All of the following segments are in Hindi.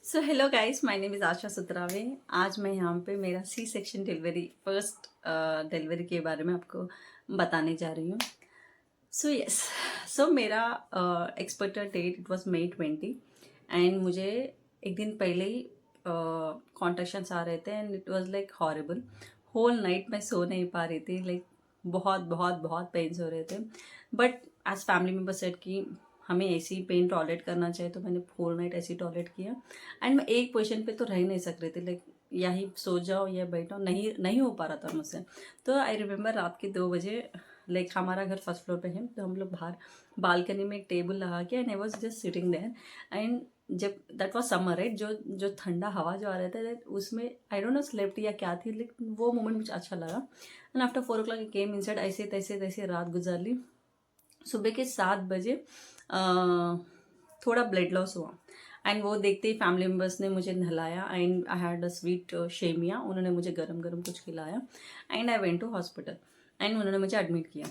So hello guys, my name is Asha Sutrave. आज मैं यहाँ पे मेरा C section delivery first delivery के बारे में आपको बताने जा रही हूँ। सो यस, सो मेरा expected date it was May 20 and मुझे एक दिन पहले ही कॉन्ट्रेक्शंस आ रहे थे and it was like horrible. Whole night मैं सो नहीं पा रही थी, लाइक बहुत बहुत बहुत पेन्स हो रहे थे। But as family member said कि हमें ऐसी पेन टॉलरेट करना चाहिए, तो मैंने होल नाइट ऐसे ही टॉलरेट किया। एंड मैं एक पोजीशन पे तो रह नहीं सक रही थी, लाइक या ही सो जाओ या बैठो, नहीं नहीं हो पा रहा था मुझसे। तो आई रिमेम्बर रात के 2 बजे, लाइक हमारा घर फर्स्ट फ्लोर पे है, तो हम लोग बाहर बालकनी में एक टेबल लगा के and I was just sitting there. And जब दैट वाज समर राइट, जो जो ठंडा हवा जो आ रहा था that उसमें आई डोंट नो स्लेप्ट या क्या थी, लेकिन वो मोमेंट मुझे अच्छा लगा। And after 4 o'clock came in side, ऐसे तैसे तैसे रात गुजार ली। सुबह के 7 बजे थोड़ा ब्लड लॉस हुआ एंड वो देखते ही फैमिली मेम्बर्स ने मुझे नहलाया and I had a sweet शेमिया, उन्होंने मुझे गरम गरम कुछ खिलाया and I went to hospital and उन्होंने मुझे एडमिट किया।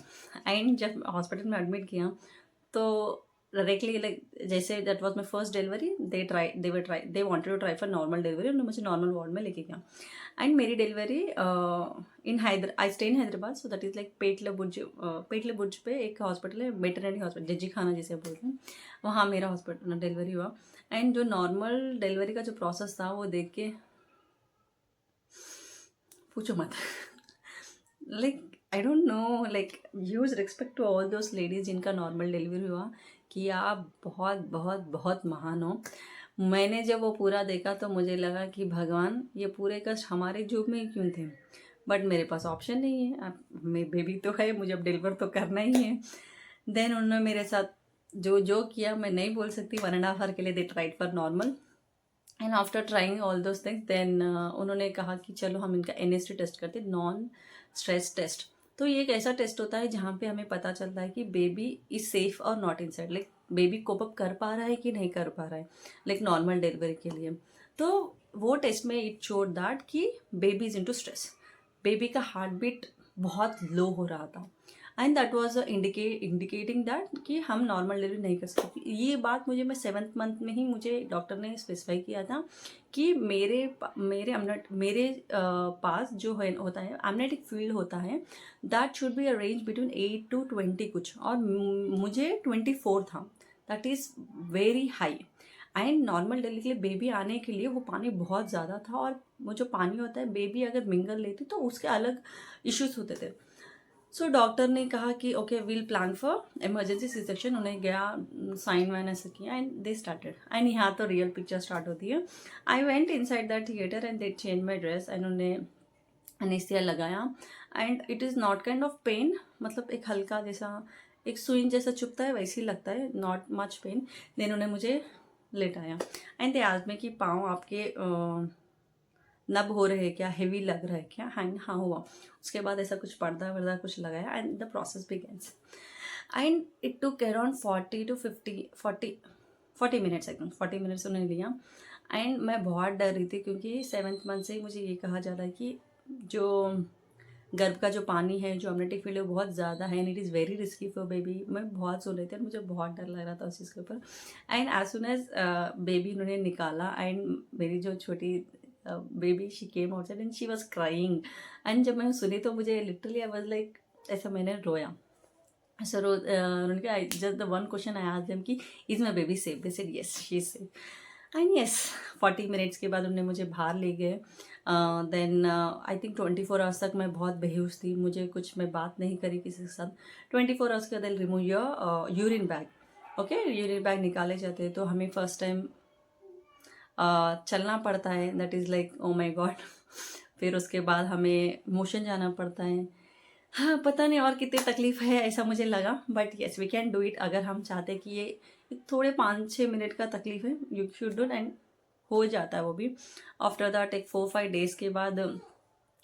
एंड जब हॉस्पिटल में एडमिट किया तो डायरेक्टली लाइक जैसे that was my first delivery, they wanted to try for normal delivery, उन्होंने मुझे नॉर्मल वार्ड में लेके गया। एंड मेरी डिलीवरी in Hyder I stay in Hyderabad, so that is like Petla Burj पे एक हॉस्पिटल है, वेटरनरी हॉस्पिटल, जज्जी खाना जिसे बोलते हैं, वहाँ मेरा हॉस्पिटल डिलीवरी हुआ। एंड जो नॉर्मल डिलीवरी का जो प्रोसेस था वो देख के पूछो मत। Like I don't know, like huge respect to all those ladies जिनका नॉर्मल डिलीवरी हुआ, कि आप बहुत बहुत बहुत महान हो। मैंने जब वो पूरा देखा तो मुझे लगा कि भगवान, ये पूरे कष्ट हमारे जुग में ही क्यों थे। बट मेरे पास ऑप्शन नहीं है, अब मेरी बेबी तो है, मुझे अब डिलीवर तो करना ही है। देन उन्होंने मेरे साथ जो जो किया मैं नहीं बोल सकती। 1.5 hour के लिए they tried for normal and after trying all those things then उन्होंने कहा कि चलो हम इनका NST टेस्ट करते, नॉन स्ट्रेस टेस्ट। तो ये एक ऐसा टेस्ट होता है जहाँ पे हमें पता चलता है कि बेबी इज सेफ और not inside, like baby cope up कर पा रहा है कि नहीं कर पा रहा है, लाइक नॉर्मल डिलीवरी के लिए। तो वो टेस्ट में इट शोड दैट कि baby is into stress, baby का हार्ट बीट बहुत लो हो रहा था and that was indicating that कि हम नॉर्मल डिलीवरी नहीं कर सकते। ये बात मुझे, मैं 7th मंथ में ही मुझे डॉक्टर ने स्पेसिफाई किया था कि पास जो है होता है एमनेटिक फील्ड होता है, that should be a range between 8 to 20 कुछ, और मुझे 24 था। That is very high. And normal delivery के लिए बेबी आने के लिए वो पानी बहुत ज़्यादा था, और वो जो पानी होता है बेबी अगर मिंगल लेती तो उसके अलग इश्यूज होते थे। सो डॉक्टर ने कहा कि okay will plan for emergency C section. उन्हें गया, साइन वाइन ऐसे किया एंड दे स्टार्टेड। एंड यहाँ तो रियल पिक्चर स्टार्ट होती है। I went inside that theatre and they change my dress and उन्हें अनेस्थिया लगाया। And it is not kind of pain, मतलब एक हल्का जैसा एक सुई जैसा चुभता है वैसे ही लगता है, नॉट मच पेन। देन उन्हें मुझे लेटाया एंड दे आस्क्ड मी कि पाँव आपके नब हो रहे हैं क्या, हेवी लग रहा है क्या। हाँ हाँ हुआ। उसके बाद ऐसा कुछ पर्दा वर्दा कुछ लगाया and the process begins. And it took around 40 minutes, एकदम 40 मिनट्स उन्होंने लिया। एंड मैं बहुत डर रही थी क्योंकि 7th मंथ से ही मुझे ये कहा जा रहा है कि जो गर्भ का जो पानी है, जो अम्निटिक फील्ड है, वो बहुत ज़्यादा है and it is very risky for baby. मैं बहुत सुन रही थी और मुझे बहुत डर लग रहा था उस चीज़ के ऊपर। And as soon as baby उन्होंने निकाला एंड मेरी जो छोटी baby she came outside and she was crying. And जब मैं सुनी तो मुझे लिटरली आई वाज लाइक, ऐसा मैंने रोया। सर उन्होंने कहा, just the one question I asked them कि is my baby safe, they said yes she is safe. And yes 40 minutes के बाद उन्होंने मुझे बाहर ले गए। देन आई थिंक 24 आवर्स तक मैं बहुत बेहोश थी, मुझे कुछ, मैं बात नहीं करी किसी के साथ। 24 आवर्स के बाद remove your urine bag. Okay, urine bag निकाले जाते हैं तो हमें फर्स्ट टाइम चलना पड़ता है, that is like oh my God. फिर उसके बाद हमें मोशन जाना पड़ता है। हाँ, पता नहीं और कितनी तकलीफ है ऐसा मुझे लगा, but yes we can do it. अगर हम चाहते कि ये थोड़े 5-6 मिनट का तकलीफ है, यू शुड डू एंड हो जाता है वो भी। आफ्टर दैट एक 4-5 डेज़ के बाद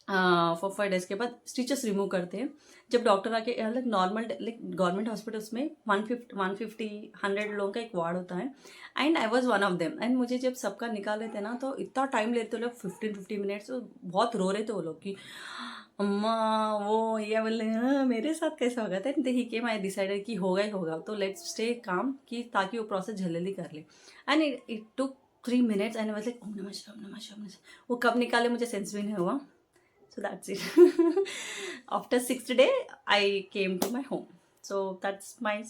4-5 डेज़ के बाद स्टिचेस रिमूव करते हैं। जब डॉक्टर आके, like normal like government hospitals में 150 लोगों का एक वार्ड होता है and I was one of them. And मुझे जब सबका निकाले थे ना तो इतना टाइम लेते लोग, 15-50 मिनट्स, बहुत रो रहे थे वो लोग कि अम्मा वो ये बोले हाँ मेरे साथ कैसा होगा था। ही केम, आई डिसाइडेड कि होगा ही होगा, तो लेट्स स्टे काम कि ताकि वो प्रोसेस जल्दी कर ले। And it took 3 minutes and I was like, Om Namah Shivaya, Om Namah Shivaya, Om Namah Shivaya. वो कब निकाले मुझे सेंस भी नहीं हुआ. So that's it. After 6th day, I came to my home. So that's my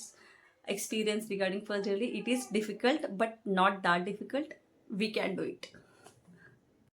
experience regarding first delivery. It is difficult, but not that difficult. We can do it.